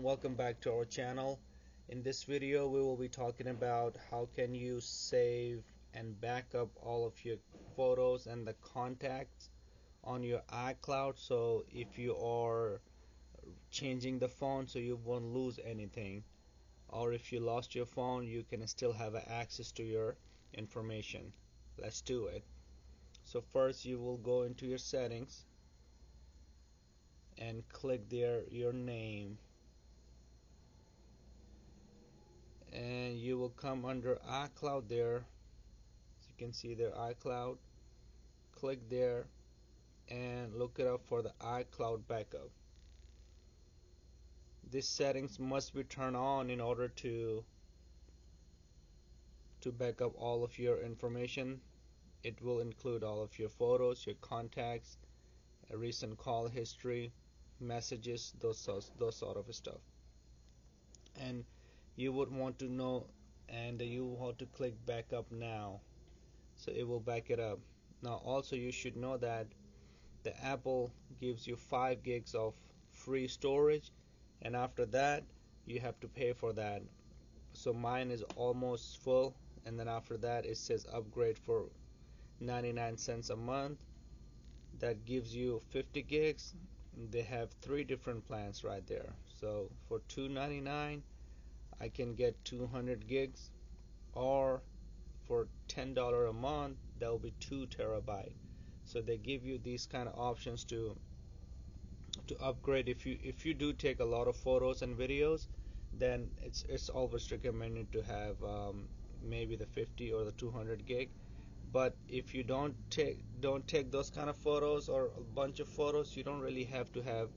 welcome back to our channel. In this video we will be talking about how can you save and back up all of your photos and the contacts on your iCloud, so if you are changing the phone so you won't lose anything, or if you lost your phone you can still have access to your information. Let's do it. So first you will go into your settings and click there your name, and you will come under iCloud there. As you can see there, iCloud. Click there and look it up for the iCloud backup. These settings must be turned on in order to back up all of your information. It will include all of your photos, your contacts, a recent call history, messages, those sort of stuff. And you would want to know, and you want to click backup now, so it will back it up. Now also you should know that the Apple gives you 5 gigs of free storage, and after that you have to pay for that. So mine is almost full, and then after that it says upgrade for 99 cents a month. That gives you 50 gigs. They have 3 different plans right there. So for $2.99 I can get 200 gigs, or for $10 a month that will be 2 terabyte. So they give you these kind of options to upgrade. If you do take a lot of photos and videos, then it's always recommended to have maybe the 50 or the 200 gig. But if you don't take those kind of photos or a bunch of photos, you don't really have to have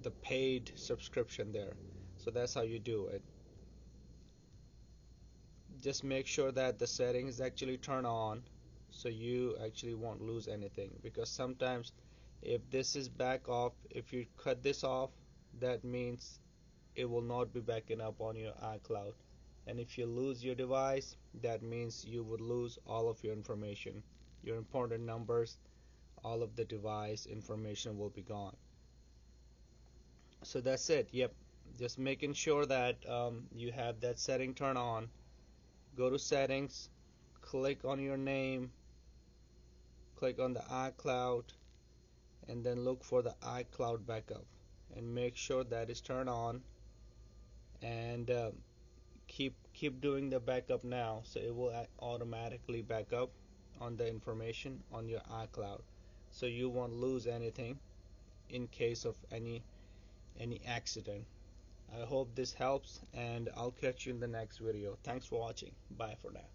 the paid subscription there. So that's how you do it. Just make sure that the settings actually turn on, so you actually won't lose anything, because sometimes if this is back off, if you cut this off, that means it will not be backing up on your iCloud, and if you lose your device, that means you would lose all of your information, your important numbers, all of the device information will be gone. So that's it. Yep, just making sure that you have that setting turned on. Go to settings, click on your name, click on the iCloud, and then look for the iCloud backup, and make sure that is turned on, and keep doing the backup now, so it will automatically back up on the information on your iCloud, so you won't lose anything in case of any accident. I hope this helps, and I'll catch you in the next video. Thanks for watching. Bye for now.